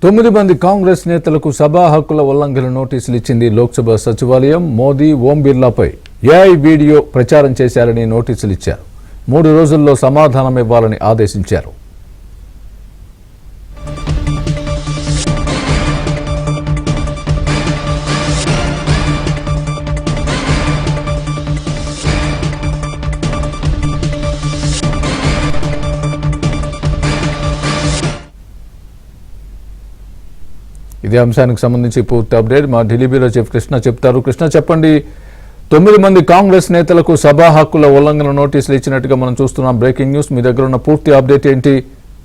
9 మంది కాంగ్రెస్ నేతలకు సభా హక్కుల ఉల్లంఘన నోటీసులు ఇచ్చింది లోక్సభ సచివాలయం. మోదీ, ఓం బిర్లాపై ఏఐ వీడియో ప్రచారం చేశారని నోటీసులు ఇచ్చారు. 3 రోజుల్లో సమాధానం ఇవ్వాలని ఆదేశించారు. ఇదే అంశానికి సంబంధించి పూర్తి అప్డేట్ మా ఢిల్లీ బ్యూరో చీఫ్ కృష్ణ చెప్తారు. కృష్ణ, చెప్పండి. 9 మంది కాంగ్రెస్ నేతలకు సభా హక్కుల ఉల్లంఘన నోటీసులు ఇచ్చినట్టుగా మనం చూస్తున్నాం. Breaking news. మీ దగ్గర ఉన్న పూర్తి అప్డేట్ ఏంటి?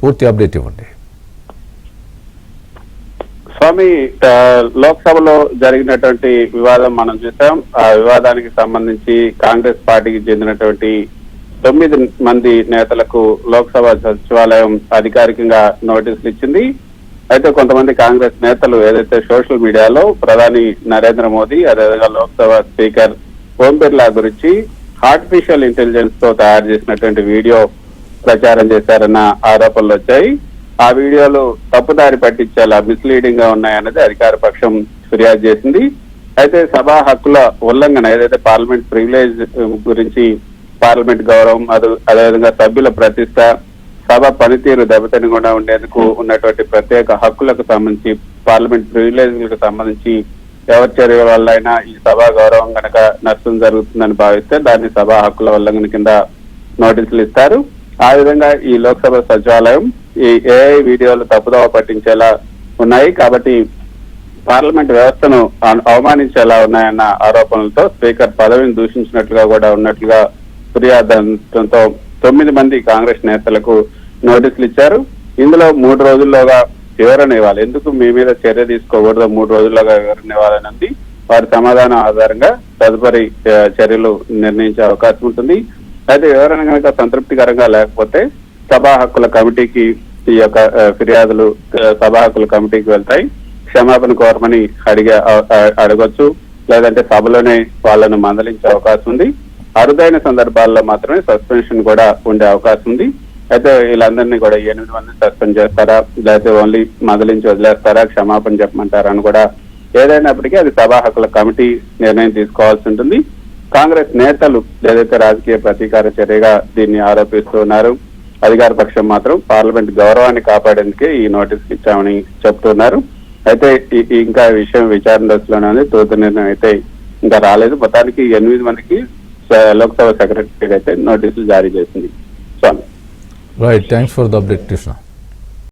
పూర్తి అప్డేట్ ఇవ్వండి. స్వామి, లోక్సభలో జరిగినటువంటి వివాదం మనం చూసాం. ఆ వివాదానికి సంబంధించి కాంగ్రెస్ పార్టీకి చెందినటువంటి 9 మంది నేతలకు లోక్సభ సచివాలయం అధికారికంగా నోటీసులు ఇచ్చింది. అయితే కొంతమంది కాంగ్రెస్ నేతలు ఏదైతే సోషల్ మీడియాలో ప్రధాని నరేంద్ర మోదీ, అదేవిధంగా లోక్సభ స్పీకర్ ఓం బిర్లా గురించి ఆర్టిఫిషియల్ ఇంటెలిజెన్స్ తో తయారు చేసినటువంటి వీడియో ప్రచారం చేశారన్న ఆరోపణలు వచ్చాయి. ఆ వీడియోలు తప్పుదారి పట్టించేలా మిస్లీడింగ్ గా ఉన్నాయన్నది అధికార పక్షం ఫిర్యాదు చేసింది. అయితే సభా హక్కుల ఉల్లంఘన ఏదైతే పార్లమెంట్ ప్రివిలేజ్ గురించి, పార్లమెంట్ గౌరవం, అదేవిధంగా సభ్యుల ప్రతిష్ట, సభ పనితీరు దెబ్బతినకుండా ఉండేందుకు ఉన్నటువంటి ప్రత్యేక హక్కులకు సంబంధించి, పార్లమెంట్ ప్రివిలేజ్లకు సంబంధించి ఎవరి చర్యల వల్ల అయినా ఈ సభా గౌరవం కనుక నష్టం జరుగుతుందని భావిస్తే దాన్ని సభా హక్కుల ఉల్లంఘన కింద నోటీసులు ఇస్తారు. ఆ విధంగా ఈ లోక్సభ సచివాలయం ఈ ఏఐ వీడియోలు తప్పుదోవ పట్టించేలా ఉన్నాయి కాబట్టి పార్లమెంట్ వ్యవస్థను అవమానించేలా ఉన్నాయన్న ఆరోపణలతో స్పీకర్ పదవిని దూషించినట్లుగా కూడా ఉన్నట్లుగా ఫిర్యాదుతో 9 మంది కాంగ్రెస్ నేతలకు నోటీసులు ఇచ్చారు. ఇందులో 3 రోజుల్లోగా వివరణ ఇవ్వాలి. ఎందుకు మీ మీద చర్య తీసుకోకూడదు, 3 రోజుల్లోగా వివరణ ఇవ్వాలన్నది వారి సమాధానం ఆధారంగా తదుపరి చర్యలు నిర్ణయించే అవకాశం ఉంటుంది. అయితే వివరణ కనుక సంతృప్తికరంగా లేకపోతే సభా హక్కుల కమిటీకి ఈ యొక్క ఫిర్యాదులు సభా హక్కుల కమిటీకి వెళ్తాయి. క్షమాపణ కోరమని అడగొచ్చు, లేదంటే సభలోనే వాళ్ళను మందలించే అవకాశం ఉంది. అరుదైన సందర్భాల్లో మాత్రమే సస్పెన్షన్ కూడా ఉండే అవకాశం ఉంది. అయితే వీళ్ళందరినీ కూడా 8 మంది సస్పెండ్ చేస్తారా, లేకపోతే ఓన్లీ మందలించి వదిలేస్తారా, క్షమాపణ చెప్పమంటారా అని కూడా ఏదైనప్పటికీ అది సభా హక్కుల కమిటీ నిర్ణయం తీసుకోవాల్సి ఉంటుంది. కాంగ్రెస్ నేతలు ఏదైతే రాజకీయ ప్రతీకార చర్యగా దీన్ని ఆరోపిస్తూ ఉన్నారు. అధికార పక్షం మాత్రం పార్లమెంట్ గౌరవాన్ని కాపాడేందుకే ఈ నోటీసులు ఇచ్చామని చెప్తున్నారు. అయితే ఇంకా విషయం విచారణ దశలోనే ఉంది. తుది నిర్ణయం అయితే ఇంకా రాలేదు. మొత్తానికి 8 మందికి లోక్సభ సెక్రటరీ అయితే నోటీసులు జారీ చేసింది. Right, thanks for the update Krishna.